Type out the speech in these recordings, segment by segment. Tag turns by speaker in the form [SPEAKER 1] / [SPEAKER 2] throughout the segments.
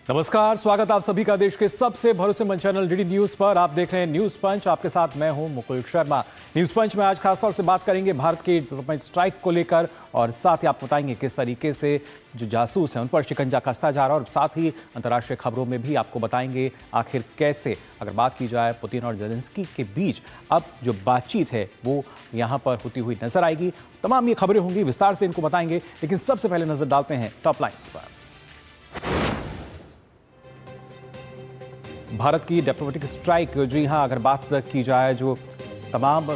[SPEAKER 1] नमस्कार, स्वागत आप सभी का देश के सबसे भरोसेमंद चैनल डीडी न्यूज पर। आप देख रहे हैं न्यूज पंच। आपके साथ मैं हूं मुकुल शर्मा। न्यूज पंच में आज खासतौर से बात करेंगे भारत की डिप्लोमेटिक स्ट्राइक को लेकर, और साथ ही आपको बताएंगे किस तरीके से जो जासूस हैं उन पर शिकंजा कसता जा रहा है, और साथ ही अंतर्राष्ट्रीय खबरों में भी आपको बताएंगे आखिर कैसे, अगर बात की जाए पुतिन और जेलेंस्की के बीच अब जो बातचीत है वो यहाँ पर होती हुई नजर आएगी। तमाम ये खबरें होंगी, विस्तार से इनको बताएंगे, लेकिन सबसे पहले नजर डालते हैं टॉप लाइन्स पर। भारत की डिप्लोमेटिक स्ट्राइक, जी हाँ, अगर बात की जाए जो तमाम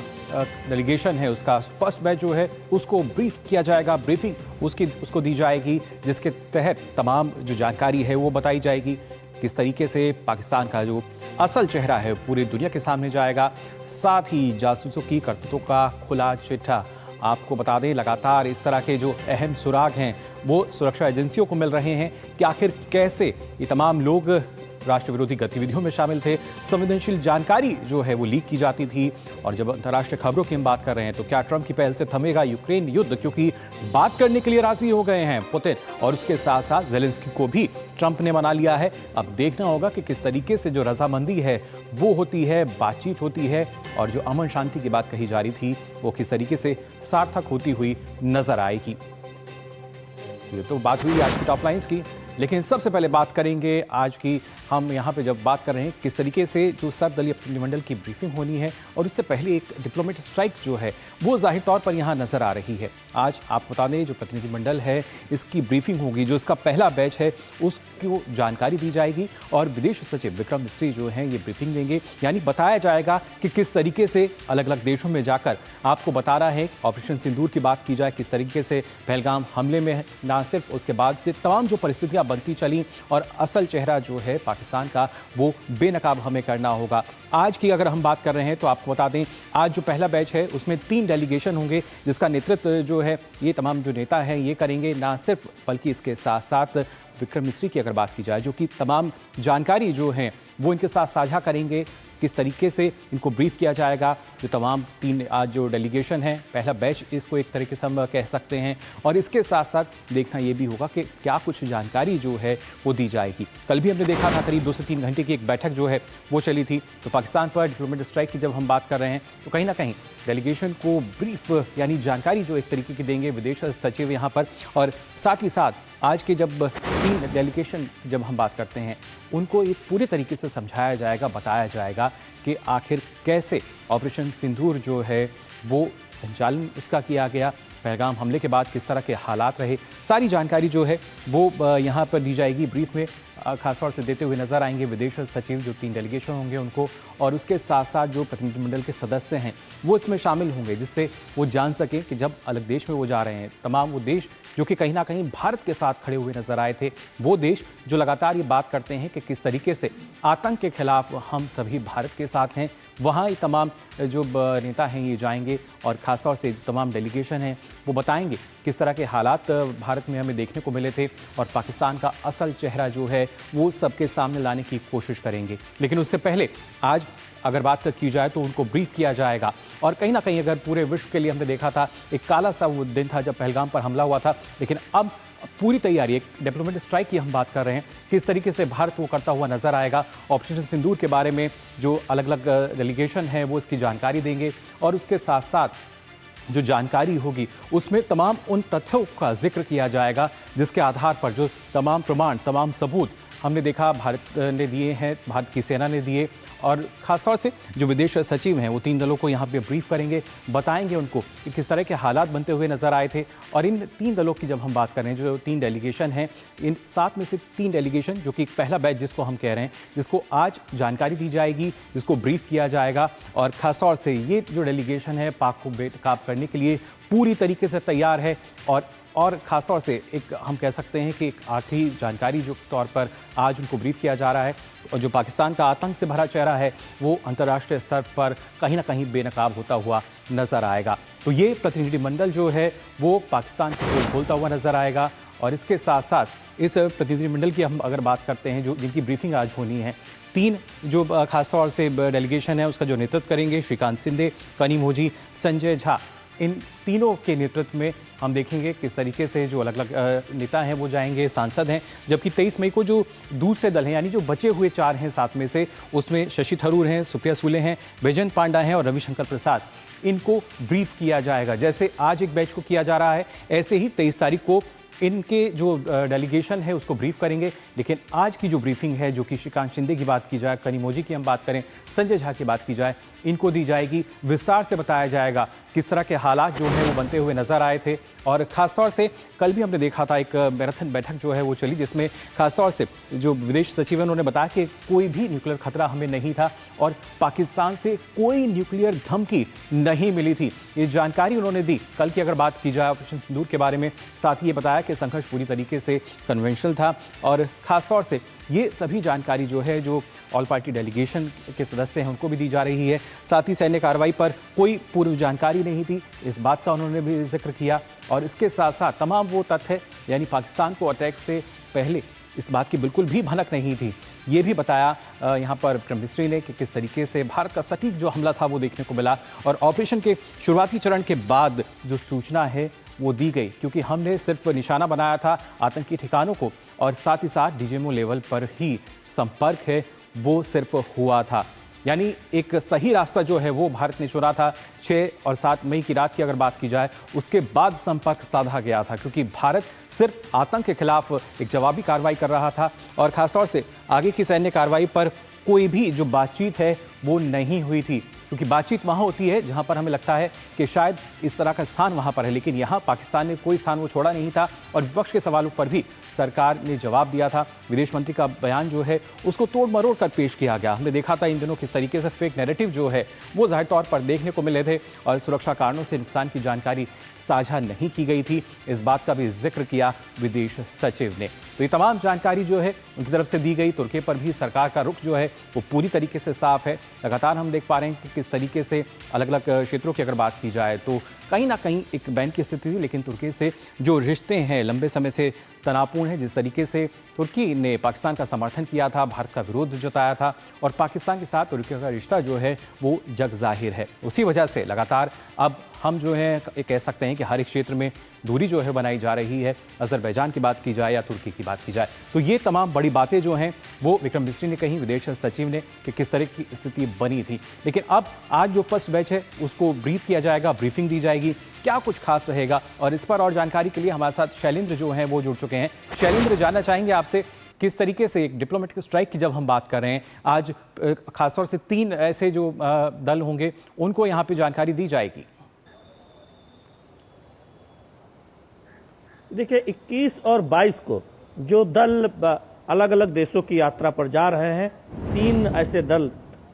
[SPEAKER 1] डेलीगेशन है उसका फर्स्ट बैच जो है उसको ब्रीफ किया जाएगा, ब्रीफिंग उसको दी जाएगी, जिसके तहत तमाम जो जानकारी है वो बताई जाएगी। किस तरीके से पाकिस्तान का जो असल चेहरा है पूरी दुनिया के सामने जाएगा। साथ ही जासूसों की करतूतों का खुला चिट्ठा आपको बता दें, लगातार इस तरह के जो अहम सुराग हैं वो सुरक्षा एजेंसियों को मिल रहे हैं कि आखिर कैसे ये तमाम लोग राष्ट्र विरोधी गतिविधियों में शामिल थे। संवेदनशील जानकारी जो है वो लीक की जाती थी। और जब अंतर्राष्ट्रीय खबरों की हम बात कर रहे हैं तो क्या ट्रंप की पहल से थमेगा यूक्रेन युद्ध, क्योंकि बात करने के लिए राजी हो गए हैं पुतिन, और उसके साथ साथ जेलेंस्की को भी ट्रंप ने मना लिया है। अब देखना होगा कि किस तरीके से जो रजामंदी है वो होती है, बातचीत होती है, और जो अमन शांति की बात कही जा रही थी वो किस तरीके से सार्थक होती हुई नजर आएगी। ये तो बात हुई आज की टॉप लाइन्स की, लेकिन सबसे पहले बात करेंगे आज की, हम यहाँ पे जब बात कर रहे हैं किस तरीके से जो सर्वदलीय प्रतिनिधिमंडल की ब्रीफिंग होनी है, और उससे पहले एक डिप्लोमेटिक स्ट्राइक जो है वो जाहिर तौर पर यहाँ नजर आ रही है। आज आप बता दें जो प्रतिनिधिमंडल है इसकी ब्रीफिंग होगी, जो इसका पहला बैच है उसको जानकारी दी जाएगी, और विदेश सचिव विक्रम मिस्री जो हैं ये ब्रीफिंग देंगे। यानी बताया जाएगा कि किस तरीके से अलग अलग देशों में जाकर आपको बता रहा है। ऑपरेशन सिंदूर की बात की जाए, किस तरीके से पहलगाम हमले में ना सिर्फ उसके बाद से तमाम जो परिस्थितियां बनती चली, और असल चेहरा जो है पाकिस्तान का वो बेनकाब हमें करना होगा। आज की अगर हम बात कर रहे हैं तो आपको बता दें आज जो पहला बैच है उसमें 3 डेलीगेशन होंगे, जिसका नेतृत्व जो है ये तमाम जो नेता हैं ये करेंगे, ना सिर्फ बल्कि इसके साथ साथ विक्रम मिस्री की अगर बात की जाए जो कि तमाम जानकारी जो है वो इनके साथ साझा करेंगे। किस तरीके से इनको ब्रीफ किया जाएगा, जो तमाम 3 आज जो डेलीगेशन है, पहला बैच इसको एक तरीके से हम कह सकते हैं, और इसके साथ साथ देखना ये भी होगा कि क्या कुछ जानकारी जो है वो दी जाएगी। कल भी हमने देखा था करीब 2 से 3 घंटे की एक बैठक जो है वो चली थी। तो पाकिस्तान पर डिप्लोमेटिक स्ट्राइक की जब हम बात कर रहे हैं तो कहीं ना कहीं डेलीगेशन को ब्रीफ यानी जानकारी जो एक तरीके की देंगे विदेश सचिव यहाँ पर, और साथ ही साथ आज के जब 3 डेलीगेशन जब हम बात करते हैं उनको एक पूरे तरीके से समझाया जाएगा, बताया जाएगा कि आखिर कैसे ऑपरेशन सिंदूर जो है वो संचालन उसका किया गया, पहलगाम हमले के बाद किस तरह के हालात रहे, सारी जानकारी जो है वो यहाँ पर दी जाएगी। ब्रीफ में खासतौर से देते हुए नजर आएंगे विदेश सचिव, जो 3 डेलीगेशन होंगे उनको, और उसके साथ साथ जो प्रतिनिधिमंडल के सदस्य हैं वो इसमें शामिल होंगे, जिससे वो जान सकें कि जब अलग देश में वो जा रहे हैं, तमाम वो देश जो कि कहीं ना कहीं भारत के साथ खड़े हुए नजर आए थे, वो देश जो लगातार ये बात करते हैं कि किस तरीके से आतंक के खिलाफ हम सभी भारत के साथ हैं, वहाँ ये तमाम जो नेता हैं ये जाएंगे, और ख़ासतौर से तमाम डेलीगेशन हैं वो बताएंगे किस तरह के हालात भारत में हमें देखने को मिले थे, और पाकिस्तान का असल चेहरा जो है वो सबके सामने लाने की कोशिश करेंगे। लेकिन उससे पहले आज अगर बात की जाए तो उनको ब्रीफ किया जाएगा, और कहीं ना कहीं अगर पूरे विश्व के लिए हमने देखा था एक काला सा वो दिन था जब पहलगाम पर हमला हुआ था, लेकिन अब पूरी तैयारी, एक डिप्लोमेटिक स्ट्राइक की हम बात कर रहे हैं, किस तरीके से भारत वो करता हुआ नजर आएगा। ऑपरेशन सिंदूर के बारे में जो अलग अलग डेलीगेशन है वो इसकी जानकारी देंगे, और उसके साथ साथ जो जानकारी होगी उसमें तमाम उन तथ्यों का जिक्र किया जाएगा जिसके आधार पर जो तमाम प्रमाण, तमाम सबूत हमने देखा भारत ने दिए हैं, भारत की सेना ने दिए, और ख़ासतौर से जो विदेश सचिव हैं वो 3 दलों को यहाँ पे ब्रीफ करेंगे, बताएंगे उनको कि किस तरह के हालात बनते हुए नज़र आए थे। और इन 3 दलों की जब हम बात करें, जो 3 डेलीगेशन हैं, इन 7 में से 3 डेलीगेशन जो कि पहला बैच जिसको हम कह रहे हैं, जिसको आज जानकारी दी जाएगी, जिसको ब्रीफ किया जाएगा, और ख़ासतौर से ये जो डेलीगेशन है पाक को बेनकाब करने के लिए पूरी तरीके से तैयार है, और ख़ासतौर से एक हम कह सकते हैं कि एक आखिरी जानकारी जो तौर पर आज उनको ब्रीफ किया जा रहा है, और जो पाकिस्तान का आतंक से भरा चेहरा है वो अंतर्राष्ट्रीय स्तर पर कहीं ना कहीं बेनकाब होता हुआ नज़र आएगा। तो ये प्रतिनिधिमंडल जो है वो पाकिस्तान की पोल खोलता हुआ नज़र आएगा, और इसके साथ साथ इस प्रतिनिधिमंडल की हम अगर बात करते हैं जो जिनकी ब्रीफिंग आज होनी है, 3 जो खासतौर से डेलीगेशन है उसका जो नेतृत्व करेंगे श्रीकांत शिंदे, कनीमोझी, संजय झा, इन तीनों के नेतृत्व में हम देखेंगे किस तरीके से जो अलग अलग नेता हैं वो जाएंगे, सांसद हैं, जबकि 23 मई को जो दूसरे दल हैं यानी जो बचे हुए 4 हैं 7 में से, उसमें शशि थरूर हैं, सुप्रिया सुले हैं, बैजयंत पांडा हैं और रविशंकर प्रसाद, इनको ब्रीफ किया जाएगा। जैसे आज एक बैच को किया जा रहा है, ऐसे ही 23 तारीख को इनके जो डेलीगेशन है उसको ब्रीफ करेंगे। लेकिन आज की जो ब्रीफिंग है, जो कि श्रीकांत शिंदे की बात की जाए, कनिमोझी की हम बात करें, संजय झा की बात की जाए, इनको दी जाएगी। विस्तार से बताया जाएगा किस तरह के हालात जो है वो बनते हुए नजर आए थे। और खासतौर से कल भी हमने देखा था एक मैराथन बैठक जो है वो चली, जिसमें खासतौर से जो विदेश सचिव हैं उन्होंने बताया कि कोई भी न्यूक्लियर खतरा हमें नहीं था और पाकिस्तान से कोई न्यूक्लियर धमकी नहीं मिली थी। ये जानकारी उन्होंने दी। कल की अगर बात की जाए ऑपरेशन सिंदूर के बारे में, साथ ही ये बताया कि संघर्ष पूरी तरीके से कन्वेंशनल था। और खासतौर से ये सभी जानकारी जो है जो ऑल पार्टी डेलीगेशन के सदस्य हैं उनको भी दी जा रही है। साथ ही सैन्य कार्रवाई पर कोई पूर्व जानकारी नहीं थी, इस बात का उन्होंने भी जिक्र किया। और इसके साथ साथ तमाम वो तथ्य यानी पाकिस्तान को अटैक से पहले इस बात की बिल्कुल भी भनक नहीं थी, ये भी बताया यहाँ पर विक्रम मिस्री ने कि किस तरीके से भारत का सटीक जो हमला था वो देखने को मिला। और ऑपरेशन के शुरुआती चरण के बाद जो सूचना है वो दी गई, क्योंकि हमने सिर्फ निशाना बनाया था आतंकी ठिकानों को और साथ ही साथ डीजीएमओ लेवल पर ही संपर्क है वो सिर्फ हुआ था। यानी एक सही रास्ता जो है वो भारत ने चुना था। 6 और 7 मई की रात की अगर बात की जाए, उसके बाद संपर्क साधा गया था, क्योंकि भारत सिर्फ आतंक के खिलाफ एक जवाबी कार्रवाई कर रहा था और खासतौर से आगे की सैन्य कार्रवाई पर कोई भी जो बातचीत है वो नहीं हुई थी, क्योंकि बातचीत वहाँ होती है जहाँ पर हमें लगता है कि शायद इस तरह का स्थान वहाँ पर है। लेकिन यहाँ पाकिस्तान ने कोई स्थान वो छोड़ा नहीं था और विपक्ष के सवालों पर भी सरकार ने जवाब दिया था। विदेश मंत्री का बयान जो है उसको तोड़ मरोड़ कर पेश किया गया। हमने देखा था इन दिनों किस तरीके से फेक नैरेटिव जो है वो जाहिर तौर पर देखने को मिले थे और सुरक्षा कारणों से नुकसान की जानकारी साझा नहीं की गई थी, इस बात का भी जिक्र किया विदेश सचिव ने। तो ये तमाम जानकारी जो है उनकी तरफ से दी गई। तुर्की पर भी सरकार का रुख जो है वो पूरी तरीके से साफ है। लगातार हम देख पा रहे हैं कि किस तरीके से अलग अलग क्षेत्रों की अगर बात की जाए तो कहीं ना कहीं एक बैन की स्थिति थी, लेकिन तुर्की से जो रिश्ते हैं लंबे समय से तनावपूर्ण है। जिस तरीके से तुर्की ने पाकिस्तान का समर्थन किया था, भारत का विरोध जताया था और पाकिस्तान के साथ तुर्की का रिश्ता जो है वो जग जाहिर है। उसी वजह से लगातार अब हम जो है कह सकते हैं कि हर एक क्षेत्र में दूरी जो है बनाई जा रही है। अजरबैजान की बात की जाए या तुर्की की बात की जाए, तो ये तमाम बड़ी बातें जो हैं वो विक्रम मिस्री ने कही, विदेश सचिव ने, कि किस तरह की स्थिति बनी थी। लेकिन अब आज जो फर्स्ट बैच है उसको ब्रीफ किया जाएगा, ब्रीफिंग दी जाएगी, क्या कुछ खास रहेगा। और इस पर और जानकारी के लिए हमारे साथ शैलेंद्र जो हैं वो जुड़ चुके हैं। शैलेंद्र, जानना चाहेंगे आपसे किस तरीके से एक डिप्लोमेटिक स्ट्राइक की जब हम बात कर रहे हैं, आज खासतौर से 3 ऐसे जो दल होंगे उनको यहाँ पे जानकारी दी जाएगी।
[SPEAKER 2] देखिए 21 और 22 को जो दल अलग अलग देशों की यात्रा पर जा रहे हैं, 3 ऐसे दल,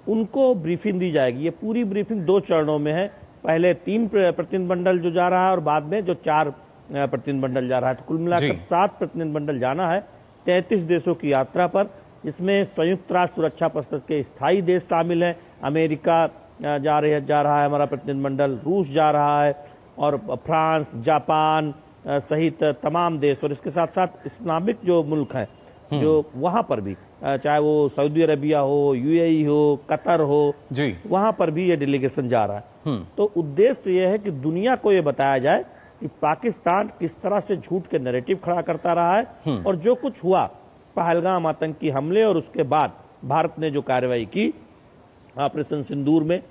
[SPEAKER 2] उनको ब्रीफिंग दी जाएगी। ये पूरी ब्रीफिंग 2 चरणों में है। पहले 3 प्रतिनिधिमंडल जो जा रहा है और बाद में जो 4 प्रतिनिधिमंडल जा रहा है, तो कुल मिलाकर 7 प्रतिनिधिमंडल जाना है 33 देशों की यात्रा पर, जिसमें संयुक्त राष्ट्र सुरक्षा परिषद के स्थायी देश शामिल हैं। अमेरिका जा रहा है हमारा प्रतिनिधिमंडल, रूस जा रहा है और फ्रांस, जापान सहित तमाम देश, और इसके साथ साथ इस्लामिक जो मुल्क हैं जो वहाँ पर भी, चाहे वो सऊदी अरबिया हो, यूएई हो, कतर हो जी, वहाँ पर भी ये डेलीगेशन जा रहा है। तो उद्देश्य ये है कि दुनिया को ये बताया जाए कि पाकिस्तान किस तरह से झूठ के नैरेटिव खड़ा करता रहा है और जो कुछ हुआ पहलगाम आतंकी हमले और उसके बाद भारत ने जो कार्रवाई की ऑपरेशन सिंदूर में,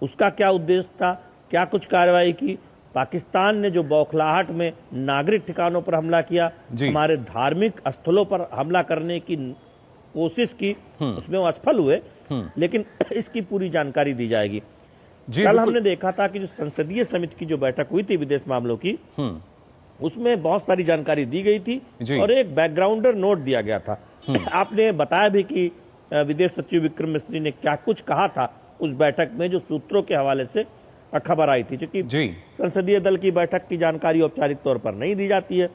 [SPEAKER 2] उसका क्या उद्देश्य था, क्या कुछ कार्रवाई की। पाकिस्तान ने जो बौखलाहट में नागरिक ठिकानों पर हमला किया, हमारे धार्मिक स्थलों पर हमला करने की कोशिश की, उसमें वो असफल हुए, लेकिन इसकी पूरी जानकारी दी जाएगी। कल हमने देखा था कि जो संसदीय समिति की जो बैठक हुई थी विदेश मामलों की, उसमें बहुत सारी जानकारी दी गई थी और एक बैकग्राउंडर नोट दिया गया था। आपने बताया भी कि विदेश सचिव विक्रम मिस्री ने क्या कुछ कहा था उस बैठक में, जो सूत्रों के हवाले से खबर आई थी, क्योंकि संसदीय दल की बैठक की जानकारी औपचारिक तौर पर नहीं दी जाती है।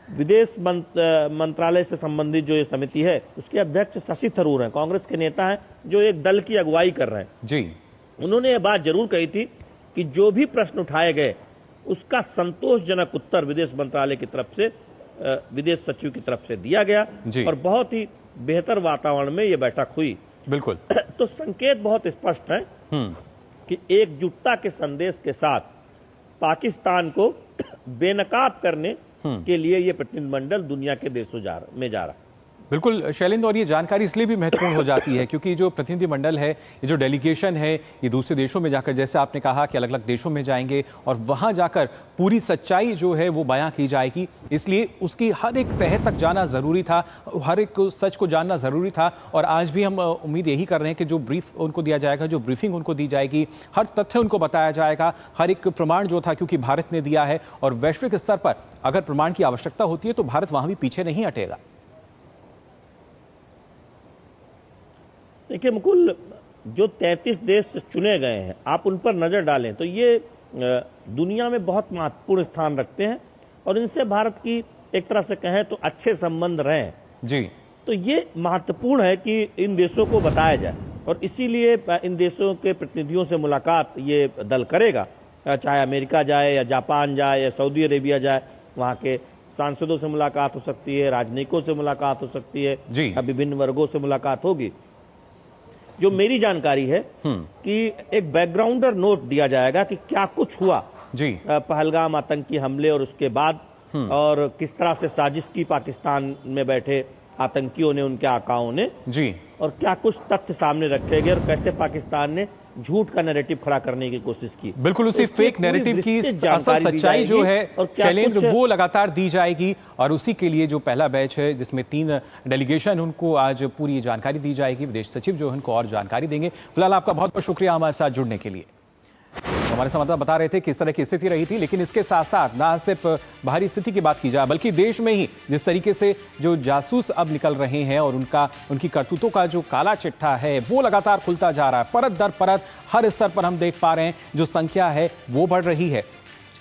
[SPEAKER 2] विदेश मंत्रालय से संबंधित जो ये समिति है उसके अध्यक्ष शशि थरूर हैं, कांग्रेस के नेता हैं जो एक दल की अगुवाई कर रहे हैं जी। उन्होंने ये बात जरूर कही थी कि जो भी प्रश्न उठाए गए उसका संतोषजनक उत्तर विदेश मंत्रालय की तरफ से, विदेश सचिव की तरफ से दिया गया और बहुत ही बेहतर वातावरण में ये बैठक हुई। बिल्कुल। तो संकेत बहुत स्पष्ट है कि एकजुटता के संदेश के साथ पाकिस्तान को बेनकाब करने के लिए ये प्रतिनिधिमंडल दुनिया के देशों में जा रहा है।
[SPEAKER 1] बिल्कुल शैलेंद्र, और ये जानकारी इसलिए भी महत्वपूर्ण हो जाती है क्योंकि जो प्रतिनिधिमंडल है, ये जो डेलीगेशन है, ये दूसरे देशों में जाकर, जैसे आपने कहा कि अलग अलग देशों में जाएंगे और वहां जाकर पूरी सच्चाई जो है वो बयां की जाएगी। इसलिए उसकी हर एक तह तक जाना ज़रूरी था, हर एक सच को जानना ज़रूरी था। और आज भी हम उम्मीद यही कर रहे हैं कि जो ब्रीफ उनको दिया जाएगा, जो ब्रीफिंग उनको दी जाएगी, हर तथ्य उनको बताया जाएगा, हर एक प्रमाण जो था, क्योंकि भारत ने दिया है और वैश्विक स्तर पर अगर प्रमाण की आवश्यकता होती है तो भारत वहां भी पीछे नहीं हटेगा।
[SPEAKER 2] देखिए मुकुल, जो 33 देश चुने गए हैं, आप उन पर नज़र डालें तो ये दुनिया में बहुत महत्वपूर्ण स्थान रखते हैं और इनसे भारत की एक तरह से कहें तो अच्छे संबंध रहे हैं
[SPEAKER 1] जी।
[SPEAKER 2] तो ये महत्वपूर्ण है कि इन देशों को बताया जाए और इसीलिए इन देशों के प्रतिनिधियों से मुलाकात ये दल करेगा, चाहे अमेरिका जाए या जापान जाए या सऊदी अरेबिया जाए। वहाँ के सांसदों से मुलाकात हो सकती है, राजनयिकों से मुलाकात हो सकती है, विभिन्न वर्गों से मुलाकात होगी। जो मेरी जानकारी है कि एक बैकग्राउंडर नोट दिया जाएगा कि क्या कुछ हुआ
[SPEAKER 1] जी
[SPEAKER 2] पहलगाम आतंकी हमले और उसके बाद, और किस तरह से साजिश की पाकिस्तान में बैठे आतंकियों ने, उनके आकाओं ने
[SPEAKER 1] जी, और
[SPEAKER 2] क्या कुछ तथ्य सामने रखे गए और कैसे पाकिस्तान ने झूठ का नैरेटिव खड़ा करने की कोशिश की।
[SPEAKER 1] बिल्कुल उसी फेक नैरेटिव की असल सच्चाई जो है शैलेंद्र वो लगातार दी जाएगी और उसी के लिए जो पहला बैच है जिसमें 3 डेलीगेशन, उनको आज पूरी जानकारी दी जाएगी। विदेश सचिव जो है उनको और जानकारी देंगे। फिलहाल आपका बहुत बहुत शुक्रिया हमारे साथ जुड़ने के लिए। हमारे संवाददाता बता रहे थे किस तरह की स्थिति रही थी, लेकिन इसके साथ साथ ना सिर्फ बाहरी स्थिति की बात की जाए बल्कि देश में ही जिस तरीके से जो जासूस अब निकल रहे हैं और उनकी करतूतों का जो काला चिट्ठा है वो लगातार खुलता जा रहा है। परत दर परत हर स्तर पर हम देख पा रहे हैं जो संख्या है वो बढ़ रही है।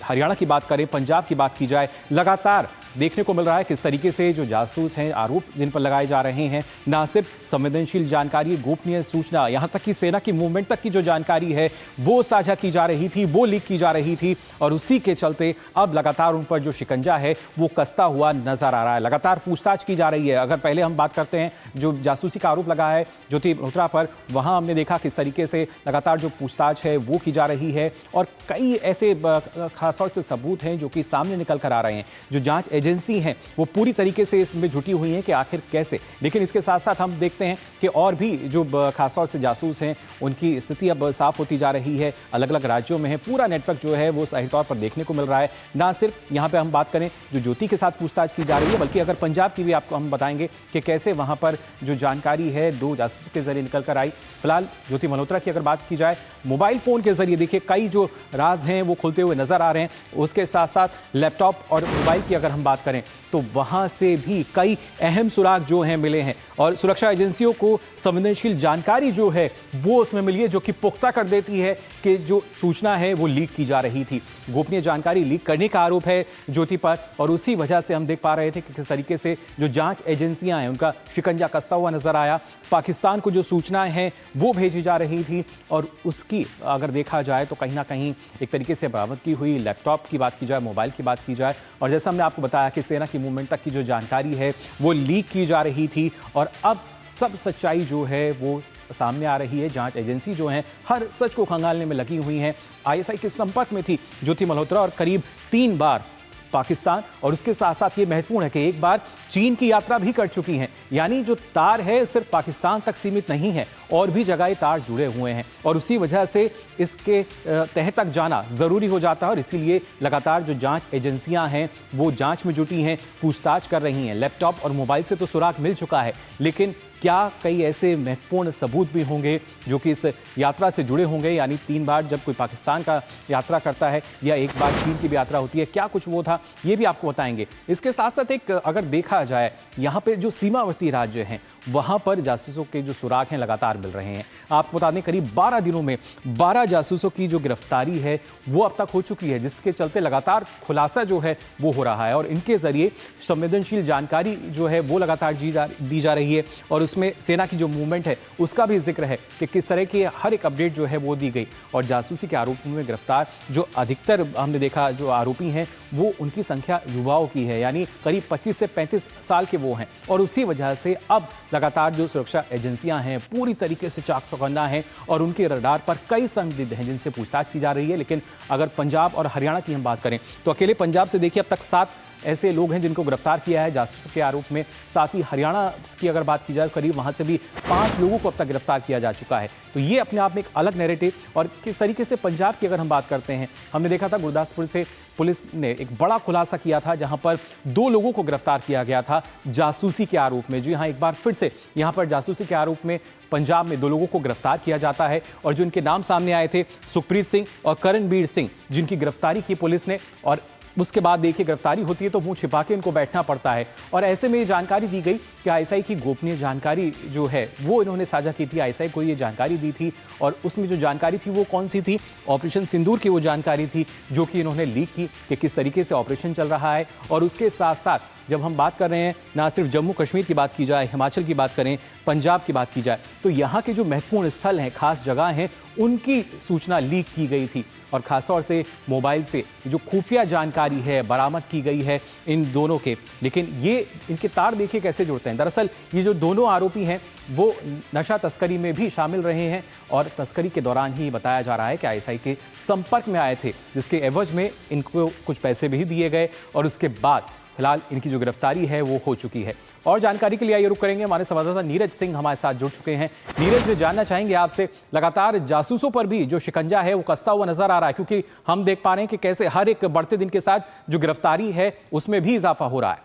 [SPEAKER 1] हरियाणा की बात करें, पंजाब की बात की जाए, लगातार देखने को मिल रहा है किस तरीके से जो जासूस हैं, आरोप जिन पर लगाए जा रहे हैं, ना सिर्फ संवेदनशील जानकारी, गोपनीय सूचना, यहाँ तक कि सेना की मूवमेंट तक की जो जानकारी है वो साझा की जा रही थी, वो लीक की जा रही थी और उसी के चलते अब लगातार उन पर जो शिकंजा है वो कसता हुआ नजर आ रहा है। लगातार पूछताछ की जा रही है। अगर पहले हम बात करते हैं जो जासूसी का आरोप लगा है ज्योति मल्होत्रा पर, वहाँ हमने देखा किस तरीके से लगातार जो पूछताछ है वो की जा रही है और कई ऐसे खासतौर से सबूत हैं जो कि सामने निकल कर आ रहे हैं। जो जांच एजेंसी हैं वो पूरी तरीके से इसमें जुटी हुई हैं कि आखिर कैसे। लेकिन इसके साथ साथ हम देखते हैं कि और भी जो खासतौर से जासूस हैं उनकी स्थिति अब साफ होती जा रही है। अलग अलग राज्यों में है, पूरा नेटवर्क जो है वो सही तौर पर देखने को मिल रहा है। ना सिर्फ यहाँ पे हम बात करें जो ज्योति के साथ पूछताछ की जा रही है, बल्कि अगर पंजाब की भी आपको हम बताएंगे कि कैसे वहाँ पर जो जानकारी है 2 जासूसों के जरिए निकल कर आई। फिलहाल ज्योति मल्होत्रा की अगर बात की जाए, मोबाइल फ़ोन के जरिए देखिए कई जो राज हैं वो खुलते हुए नजर आ रहे हैं। उसके साथ साथ लैपटॉप और मोबाइल की अगर हम बात करें तो वहां से भी कई अहम सुराग जो हैं मिले हैं और सुरक्षा एजेंसियों को संवेदनशील जानकारी जो है वो उसमें मिली है जो कि पुख्ता कर देती है कि जो सूचना है वो लीक की जा रही थी। गोपनीय जानकारी लीक करने का आरोप है ज्योति पर और उसी वजह से हम देख पा रहे थे कि किस तरीके से जो जांच एजेंसियां हैं उनका शिकंजा कसता हुआ नजर आया। पाकिस्तान को जो सूचनाएं हैं वो भेजी जा रही थी और उसकी अगर देखा जाए तो कहीं ना कहीं एक तरीके से बरामदगी हुई। लैपटॉप की बात की जाए, मोबाइल की बात की जाए और जैसा हमने आपको बताया कि सेना की मूवमेंट तक की जो जानकारी है वो लीक की जा रही थी और अब सब सच्चाई जो है वो सामने आ रही है। जांच एजेंसी जो है हर सच को खंगालने में लगी हुई हैं। आईएसआई के संपर्क में थी ज्योति मल्होत्रा और करीब 3 बार पाकिस्तान और उसके साथ साथ ये महत्वपूर्ण है कि एक बार चीन की यात्रा भी कर चुकी हैं। यानी जो तार है सिर्फ पाकिस्तान तक सीमित नहीं है, और भी जगह तार जुड़े हुए हैं और उसी वजह से इसके तह तक जाना ज़रूरी हो जाता है और इसीलिए लगातार जो जांच एजेंसियां हैं वो जांच में जुटी हैं, पूछताछ कर रही हैं। लैपटॉप और मोबाइल से तो सुराग मिल चुका है, लेकिन क्या कई ऐसे महत्वपूर्ण सबूत भी होंगे जो कि इस यात्रा से जुड़े होंगे। यानी 3 बार जब कोई पाकिस्तान का यात्रा करता है या एक बार चीन की भी यात्रा होती है, क्या कुछ वो था ये भी आपको बताएंगे। इसके साथ साथ एक अगर देखा जाए यहाँ पे जो सीमावर्ती राज्य हैं वहाँ पर जासूसों के जो सुराग हैं लगातार मिल रहे हैं। आपको बता दें करीब 12 दिनों में 12 जासूसों की जो गिरफ्तारी है वो अब तक हो चुकी है, जिसके चलते लगातार खुलासा जो है वो हो रहा है और इनके जरिए संवेदनशील जानकारी जो है वो लगातार दी जा रही है और उस उसमें सेना की जो मूवमेंट है उसका भी जिक्र है कि किस तरह की हर एक अपडेट जो है वो दी गई। और जासूसी के आरोपों में गिरफ्तार जो अधिकतर हमने देखा जो आरोपी हैं वो उनकी संख्या युवाओं की है, यानी करीब 25 से 35 साल के वो हैं। और उसी वजह से अब लगातार जो सुरक्षा एजेंसियां हैं पूरी तरीके से चाक चौकन्ना हैं और उनके रडार पर कई संदिग्ध हैं जिनसे पूछताछ की जा रही है। लेकिन अगर पंजाब और हरियाणा की हम बात करें तो अकेले पंजाब से देखिए अब तक 7 ऐसे लोग हैं जिनको गिरफ्तार किया है जासूसी के आरोप में। साथ ही हरियाणा की अगर बात की जाए करीब वहां से भी 5 लोगों को अब तक गिरफ्तार किया जा चुका है। तो ये अपने आप में एक अलग नैरेटिव। और किस तरीके से पंजाब की अगर हम बात करते हैं, हमने देखा था गुरदासपुर से पुलिस ने एक बड़ा खुलासा किया था जहां पर 2 लोगों को गिरफ्तार किया गया था जासूसी के आरोप में। जी हाँ, एक बार फिर से यहां पर जासूसी के आरोप में पंजाब में 2 लोगों को गिरफ्तार किया जाता है और जो इनके नाम सामने आए थे सुखप्रीत सिंह और करणबीर सिंह, जिनकी गिरफ्तारी की पुलिस ने। और उसके बाद देखिए गिरफ्तारी होती है तो मुंह छिपा के इनको बैठना पड़ता है। और ऐसे में ये जानकारी दी गई कि आईएसआई की गोपनीय जानकारी जो है वो इन्होंने साझा की थी, आईएसआई को ये जानकारी दी थी। और उसमें जो जानकारी थी वो कौन सी थी? ऑपरेशन सिंदूर की वो जानकारी थी जो कि इन्होंने लीक की कि किस तरीके से ऑपरेशन चल रहा है। और उसके साथ साथ जब हम बात कर रहे हैं ना सिर्फ जम्मू कश्मीर की बात की जाए, हिमाचल की बात करें, पंजाब की बात की जाए, तो यहाँ के जो महत्वपूर्ण स्थल हैं, खास जगह हैं, उनकी सूचना लीक की गई थी। और खासतौर से मोबाइल से जो खुफिया जानकारी है बरामद की गई है इन दोनों के। लेकिन ये इनके तार देखिए कैसे जुड़ते हैं। दरअसल ये जो दोनों आरोपी हैं वो नशा तस्करी में भी शामिल रहे हैं और तस्करी के दौरान ही बताया जा रहा है कि आईएसआई के संपर्क में आए थे, जिसके एवज में इनको कुछ पैसे भी दिए गए और उसके बाद फिलहाल इनकी जो गिरफ्तारी है वो हो चुकी है। और जानकारी के लिए आइए रुक करेंगे, हमारे संवाददाता नीरज सिंह हमारे साथ जुड़ चुके हैं। नीरज, जानना चाहेंगे आपसे, लगातार जासूसों पर भी जो शिकंजा है वो कसता हुआ नजर आ रहा है, क्योंकि हम देख पा रहे हैं कि कैसे हर एक बढ़ते दिन के साथ जो गिरफ्तारी है उसमें भी इजाफा हो रहा है।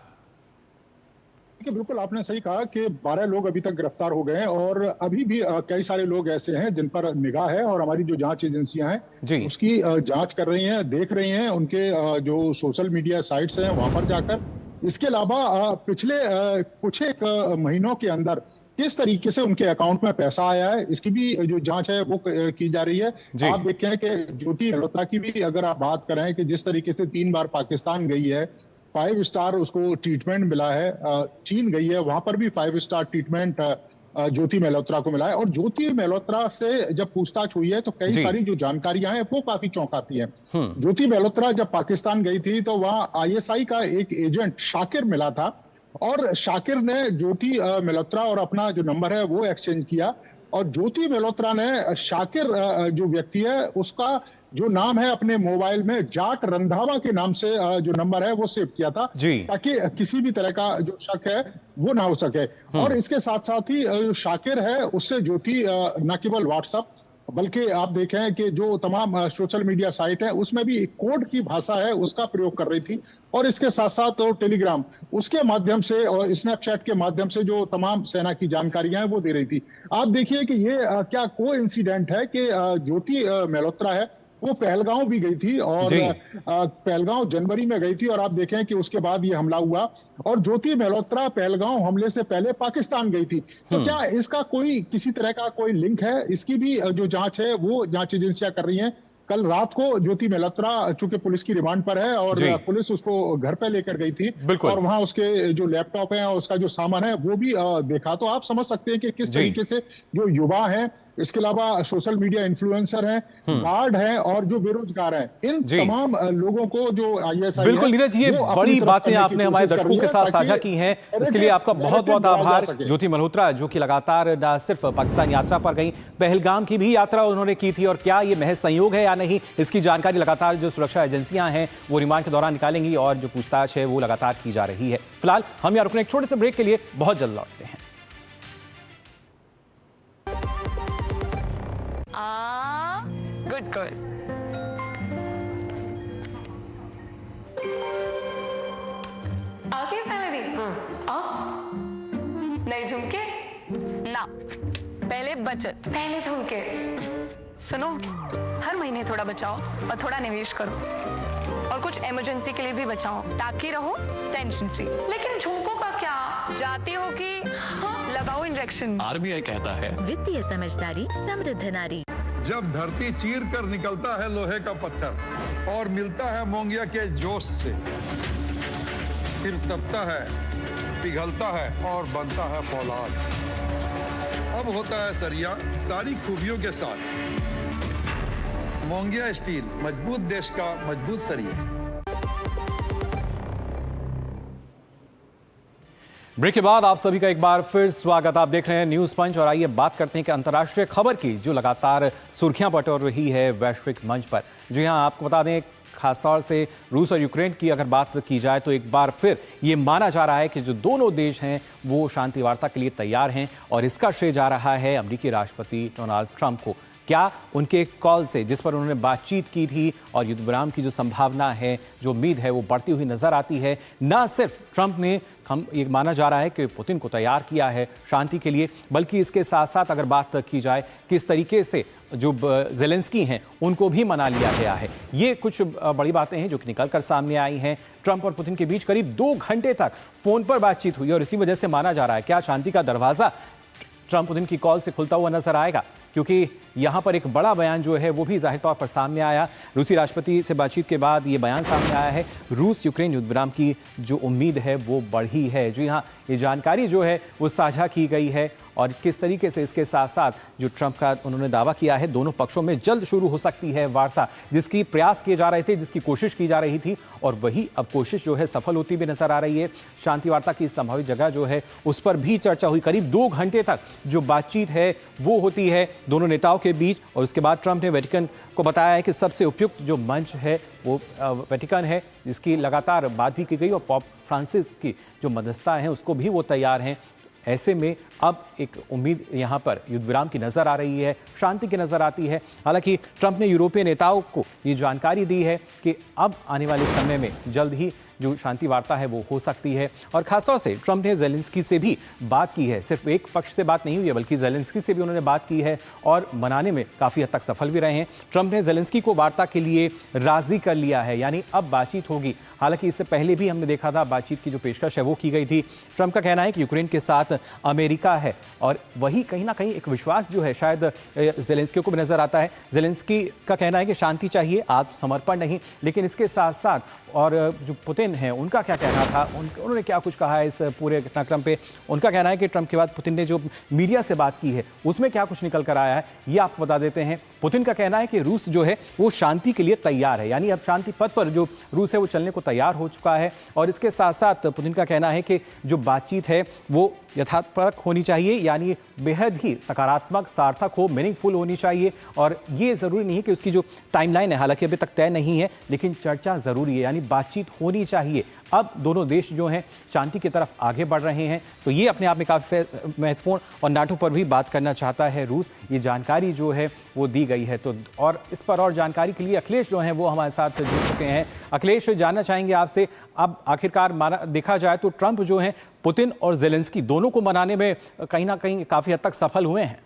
[SPEAKER 3] बिल्कुल आपने सही कहा कि 12 लोग अभी तक गिरफ्तार हो गए हैं और अभी भी कई सारे लोग ऐसे हैं जिन पर निगाह है और हमारी जो जांच एजेंसियां हैं उसकी जांच कर रही हैं, देख रही हैं उनके जो सोशल मीडिया साइट्स हैं वहां पर जाकर। इसके अलावा पिछले कुछ एक महीनों के अंदर किस तरीके से उनके अकाउंट में पैसा आया है इसकी भी जो जांच है वो की जा रही है। आप देखें कि ज्योति मल्होत्रा की भी अगर आप बात करें कि जिस तरीके से 3 बार पाकिस्तान गई है, 5 स्टार उसको ट्रीटमेंट मिला है, चीन गई है वहां पर भी 5 स्टार ट्रीटमेंट ज्योति मल्होत्रा को मिला है। और ज्योति मल्होत्रा से जब पूछताछ हुई है तो कई सारी जो जानकारियां हैं वो काफी चौंकाती हैं। ज्योति मल्होत्रा जब पाकिस्तान गई थी तो वहां आईएसआई का एक एजेंट शाकिर मिला था और शाकिर ने ज्योति मल्होत्रा और अपना जो नंबर है वो एक्सचेंज किया। और ज्योति मल्होत्रा ने शाकिर जो व्यक्ति है उसका जो नाम है अपने मोबाइल में जाट रंधावा के नाम से जो नंबर है वो सेव किया था ताकि किसी भी तरह का जो शक है वो ना हो सके। और इसके साथ साथ ही शाकिर है उससे ज्योति न केवल व्हाट्सएप बल्कि आप देखें कि जो तमाम सोशल मीडिया साइट है उसमें भी कोड की भाषा है उसका प्रयोग कर रही थी। और इसके साथ साथ तो टेलीग्राम उसके माध्यम से और स्नैपचैट के माध्यम से जो तमाम सेना की जानकारियां हैं वो दे रही थी। आप देखिए कि ये क्या कोइंसिडेंट है कि ज्योति मल्होत्रा है वो पहलगांव भी गई थी और पहलगांव जनवरी में गई थी और आप देखें कि उसके बाद ये हमला हुआ और ज्योति मल्होत्रा पहलगांव हमले से पहले पाकिस्तान गई थी। तो क्या इसका कोई किसी तरह का कोई लिंक है? इसकी भी जो जांच है वो जांच एजेंसियां कर रही हैं। कल रात को ज्योति मल्होत्रा चूंकि पुलिस की रिमांड पर है और पुलिस उसको घर पे लेकर गई थी और वहां उसके जो लैपटॉप है और उसका जो सामान है वो भी देखा। तो आप समझ सकते हैं कि किस तरीके से जो युवा हैं, इसके अलावा सोशल मीडिया इन्फ्लुएंसर हैं, गार्ड हैं और जो बेरोजगार हैं, इन तमाम लोगों को जो आईएसआई
[SPEAKER 1] बिल्कुल नीरज, ये बड़ी बातें आपने हमारे दर्शकों के साथ साझा की हैं, इसके लिए आपका बहुत बहुत आभार। ज्योति मल्होत्रा जो कि लगातार न सिर्फ पाकिस्तान यात्रा पर गई, पहलगाम की भी यात्रा उन्होंने की थी और क्या ये महज संयोग है या नहीं, इसकी जानकारी लगातार जो सुरक्षा एजेंसियां हैं वो रिमांड के दौरान निकालेंगी और जो पूछताछ है वो लगातार की जा रही है। फिलहाल हम यहाँ रुकने एक छोटे से ब्रेक के लिए बहुत जल्द लौटते हैं।
[SPEAKER 4] Good girl. आगे सैलरी नहीं झुमके ना, पहले बचत, पहले झुमके। सुनो, हर महीने थोड़ा बचाओ और थोड़ा निवेश करो और कुछ इमरजेंसी के लिए भी बचाओ ताकि रहो टेंशन फ्री। लेकिन झुमकों का क्या, जाती हो कि लगाओ इंजेक्शन।
[SPEAKER 5] आरबीआई कहता है
[SPEAKER 6] वित्तीय समझदारी समृद्ध नारी।
[SPEAKER 7] जब धरती चीर कर निकलता है लोहे का पत्थर और मिलता है मोंगिया के जोश से, फिर तपता है, पिघलता है और बनता है फौलाद। अब होता है सरिया सारी खूबियों के साथ। मोंगिया स्टील, मजबूत देश का मजबूत सरिया।
[SPEAKER 1] ब्रेक के बाद आप सभी का एक बार फिर स्वागत। आप देख रहे हैं न्यूज पंच और आइए बात करते हैं कि अंतर्राष्ट्रीय खबर की जो लगातार सुर्खियां बटोर रही है वैश्विक मंच पर। जी हां, आपको बता दें खासतौर से रूस और यूक्रेन की अगर बात की जाए तो एक बार फिर ये माना जा रहा है कि जो दोनों देश हैं वो शांति वार्ता के लिए तैयार हैं और इसका श्रेय जा रहा है अमेरिकी राष्ट्रपति डोनाल्ड ट्रंप को। क्या उनके कॉल से जिस पर उन्होंने बातचीत की थी और युद्ध विराम की जो संभावना है, जो उम्मीद है, वो बढ़ती हुई नजर आती है। ना सिर्फ ट्रंप ने ये माना जा रहा है कि पुतिन को तैयार किया है शांति के लिए, बल्कि इसके साथ साथ अगर बात की जाए किस तरीके से जो ज़ेलेंस्की हैं उनको भी मना लिया गया है। ये कुछ बड़ी बातें हैं जो कि निकल कर सामने आई हैं। ट्रंप और पुतिन के बीच करीब 2 घंटे तक फोन पर बातचीत हुई और इसी वजह से माना जा रहा है क्या शांति का दरवाजा ट्रंप पुतिन की कॉल से खुलता हुआ नजर आएगा, क्योंकि यहां पर एक बड़ा बयान जो है वो भी जाहिर तौर पर सामने आया। रूसी राष्ट्रपति से बातचीत के बाद ये बयान सामने आया है। रूस यूक्रेन युद्ध विराम की जो उम्मीद है वो बढ़ी है। जी हां, ये जानकारी जो है वो साझा की गई है और किस तरीके से इसके साथ साथ जो ट्रंप का उन्होंने दावा किया है दोनों पक्षों में जल्द शुरू हो सकती है वार्ता, जिसकी प्रयास किए जा रहे थे, जिसकी कोशिश की जा रही थी और वही अब कोशिश जो है सफल होती भी नजर आ रही है। शांति वार्ता की संभावित जगह जो है उस पर भी चर्चा हुई। करीब 2 घंटे तक जो बातचीत है वो होती है दोनों नेताओं के बीच और उसके बाद ट्रंप ने वेटिकन को बताया है कि सबसे उपयुक्त जो मंच है वो वेटिकन है, जिसकी लगातार बात भी की गई और पॉप फ्रांसिस की जो मध्यस्थता है उसको भी वो तैयार हैं। ऐसे में अब एक उम्मीद यहाँ पर युद्ध विराम की नजर आ रही है, शांति की नजर आती है। हालांकि ट्रंप ने यूरोपीय नेताओं को ये जानकारी दी है कि अब आने वाले समय में जल्द ही जो शांति वार्ता है वो हो सकती है और खासतौर से ट्रंप ने ज़ेलेंस्की से भी बात की है। सिर्फ एक पक्ष से बात नहीं हुई है बल्कि ज़ेलेंस्की से भी उन्होंने बात की है और मनाने में काफ़ी हद तक सफल भी रहे हैं। ट्रंप ने ज़ेलेंस्की को वार्ता के लिए राजी कर लिया है, यानी अब बातचीत होगी। हालांकि इससे पहले भी हमने देखा था बातचीत की जो पेशकश है वो की गई थी। ट्रंप का कहना है कि यूक्रेन के साथ अमेरिका है और वही कहीं ना कहीं एक विश्वास जो है शायद ज़ेलेंस्की को भी नजर आता है। ज़ेलेंस्की का कहना है कि शांति चाहिए, आत्मसमर्पण नहीं। लेकिन इसके साथ साथ और जो पुतिन है उनका क्या कहना था, उन्होंने क्या कुछ कहा है इस पूरे घटनाक्रम पे। उनका कहना है कि ट्रंप के बाद पुतिन ने जो मीडिया से बात की है उसमें क्या कुछ निकल कर आया है ये आपको बता देते हैं। पुतिन का कहना है कि रूस जो है वो शांति के लिए तैयार है, यानी अब शांति पथ पर जो रूस है वो चलने को तैयार हो चुका है। और इसके साथ साथ पुतिन का कहना है कि जो बातचीत है वो यथार्थपरक होनी चाहिए, यानी बेहद ही सकारात्मक, सार्थक हो, मीनिंगफुल होनी चाहिए। और ये ज़रूरी नहीं है कि उसकी जो टाइमलाइन है हालांकि अभी तक तय नहीं है, लेकिन चर्चा ज़रूरी है, यानी बातचीत होनी चाहिए। अब दोनों देश जो हैं शांति की तरफ आगे बढ़ रहे हैं, तो ये अपने आप में काफ़ी महत्वपूर्ण और नाटो पर भी बात करना चाहता है रूस। ये जानकारी जो है वो दी गई है। तो और इस पर और जानकारी के लिए अखिलेश जो हैं वो हमारे साथ जुड़ चुके हैं। अखिलेश, जानना चाहेंगे आपसे, अब आखिरकार देखा जाए तो ट्रंप जो हैं पुतिन और ज़ेलेंस्की दोनों को मनाने में कहीं ना कहीं काफ़ी हद तक सफल हुए हैं।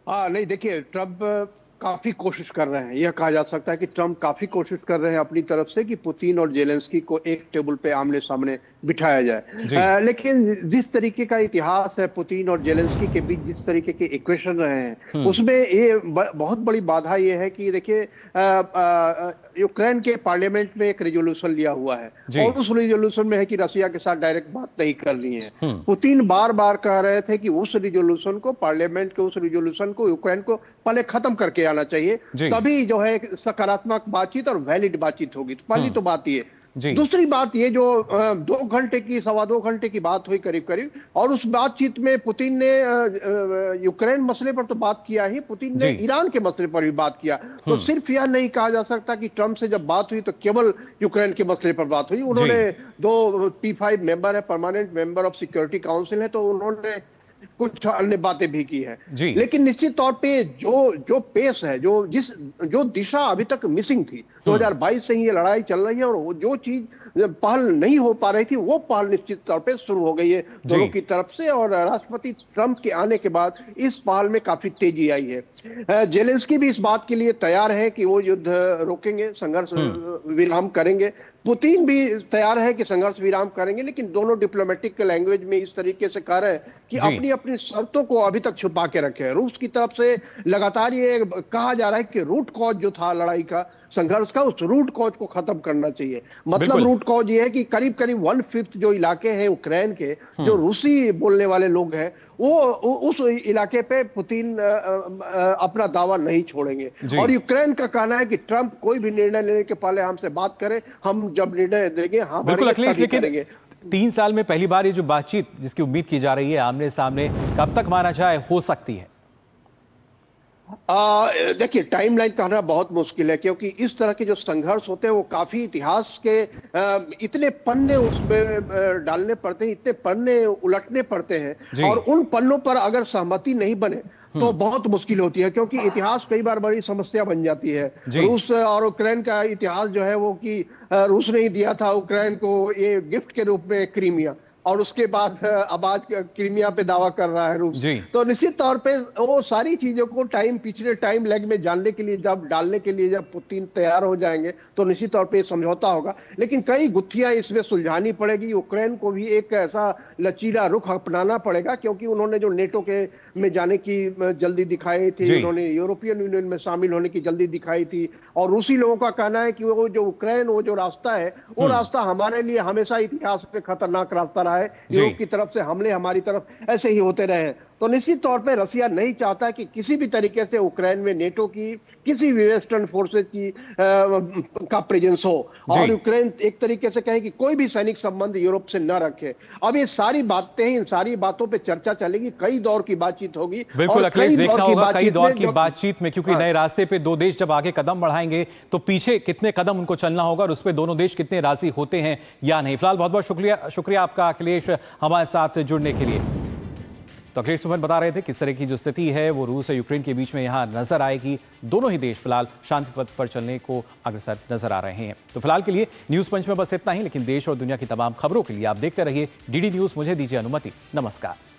[SPEAKER 5] नहीं, देखिए ट्रंप काफी कोशिश कर रहे हैं। यह कहा जा सकता है कि ट्रंप काफी कोशिश कर रहे हैं अपनी तरफ से कि पुतिन और जेलेंस्की को एक टेबल पे आमने सामने बिठाया जाए। लेकिन जिस तरीके का इतिहास है पुतिन और जेलेंस्की के बीच, जिस तरीके के इक्वेशन रहे हैं उसमें ये बहुत बड़ी बाधा ये है कि देखिए यूक्रेन के पार्लियामेंट में एक रेजोल्यूशन लिया हुआ है और उस रेजोल्यूशन में है कि रसिया के साथ डायरेक्ट बात नहीं करनी है। पुतिन बार बार कह रहे थे कि उस रेजोल्यूशन को, पार्लियामेंट के उस रेजोल्यूशन को यूक्रेन को पहले खत्म करके आना चाहिए, तभी जो है सकारात्मक बातचीत और वैलिड बातचीत होगी। तो पहली तो बात ये। दूसरी बात ये जो 2 घंटे की, 2.25 घंटे की बात हुई करीब करीब, और उस बातचीत में पुतिन ने यूक्रेन मसले पर तो बात किया ही, पुतिन ने ईरान के मसले पर भी बात किया। तो सिर्फ यह नहीं कहा जा सकता कि ट्रंप से जब बात हुई तो केवल यूक्रेन के मसले पर बात हुई। उन्होंने 2 P5 मेंबर है, permanent member of security council है, तो उन्होंने कुछ अन्य बातें भी की है। लेकिन निश्चित तौर पे जो पेस है, जो दिशा अभी तक मिसिंग थी, 2022 से ही ये लड़ाई चल रही है और जो चीज पहल नहीं हो पा रही थी वो पहल निश्चित तौर पे शुरू हो गई है दोनों की तरफ से। और राष्ट्रपति ट्रंप के आने के बाद इस पहल में काफी तेजी आई है। जेलेंस्की भी इस बात के लिए तैयार है कि वो युद्ध रोकेंगे, संघर्ष विराम करेंगे। पुतिन भी तैयार है कि संघर्ष विराम करेंगे, लेकिन दोनों डिप्लोमेटिक लैंग्वेज में इस तरीके से कह रहे हैं कि अपनी अपनी शर्तों को अभी तक छुपा के रखे हैं। रूस की तरफ से लगातार ये कहा जा रहा है कि रूट कॉज जो था लड़ाई का, संघर्ष का, उस रूट कॉज को खत्म करना चाहिए। मतलब रूट कॉज ये है कि करीब करीब 1/5 जो इलाके हैं यूक्रेन के, जो रूसी बोलने वाले लोग हैं, उस इलाके पे पुतिन अपना दावा नहीं छोड़ेंगे। और यूक्रेन का कहना है कि ट्रंप कोई भी निर्णय लेने के पहले हमसे बात करें, हम जब निर्णय देंगे हम करेंगे।
[SPEAKER 1] 3 साल में पहली बार ये जो बातचीत जिसकी उम्मीद की जा रही है आमने सामने, कब तक माना जाए हो सकती है?
[SPEAKER 5] देखिए, टाइमलाइन कहना बहुत मुश्किल है, क्योंकि इस तरह के जो संघर्ष होते हैं वो काफी इतिहास के इतने पन्ने उसमें डालने पड़ते हैं, इतने पन्ने उलटने पड़ते हैं, और उन पन्नों पर अगर सहमति नहीं बने तो बहुत मुश्किल होती है, क्योंकि इतिहास कई बार बड़ी समस्या बन जाती है। रूस और यूक्रेन का इतिहास जो है वो कि रूस ने ही दिया था यूक्रेन को ये गिफ्ट के रूप में क्रीमिया, और उसके बाद अब आज क्रीमिया पे दावा कर रहा है रूस। तो निश्चित तौर पे वो सारी चीजों को पिछले टाइम लेग में जानने के लिए डालने के लिए जब पुतिन तैयार हो जाएंगे तो निश्चित तौर पे समझौता होगा, लेकिन कई गुत्थियां इसमें सुलझानी पड़ेगी। यूक्रेन को भी एक ऐसा लचीला रुख अपनाना पड़ेगा, क्योंकि उन्होंने जो नेटो के में जाने की जल्दी दिखाई थी, उन्होंने यूरोपियन यूनियन में शामिल होने की जल्दी दिखाई थी, और रूसी लोगों का कहना है कि वो जो यूक्रेन वो जो रास्ता है वो रास्ता हमारे लिए हमेशा इतिहास में खतरनाक रास्ता रहा है। यूरोप की तरफ से हमले हमारी तरफ ऐसे ही होते रहे। तो निश्चित तौर पे रसिया नहीं चाहता कि किसी भी तरीके से यूक्रेन में नेटो की किसी भी वेस्टर्न फोर्सेज की का प्रेजेंस हो, और यूक्रेन एक तरीके से कहे कि कोई भी सैनिक संबंध यूरोप से न रखे। अब ये सारी बातें हैं, इन सारी बातों पे चर्चा चलेगी, कई दौर की बातचीत होगी।
[SPEAKER 1] बिल्कुल अखिलेश, देखना होगा कई दौर की बातचीत में, क्योंकि नए रास्ते पे दो देश जब आगे कदम बढ़ाएंगे तो पीछे कितने कदम उनको चलना होगा और उस पर दोनों देश कितने राजी होते हैं या नहीं। फिलहाल बहुत बहुत शुक्रिया आपका अखिलेश हमारे साथ जुड़ने के लिए। तो अखिलेश सुमन बता रहे थे किस तरह की जो स्थिति है वो रूस और यूक्रेन के बीच में यहाँ नजर आएगी। दोनों ही देश फिलहाल शांति पथ पर चलने को अग्रसर नजर आ रहे हैं। तो फिलहाल के लिए न्यूज़ पंच में बस इतना ही, लेकिन देश और दुनिया की तमाम खबरों के लिए आप देखते रहिए डीडी न्यूज़। मुझे दीजिए अनुमति, नमस्कार।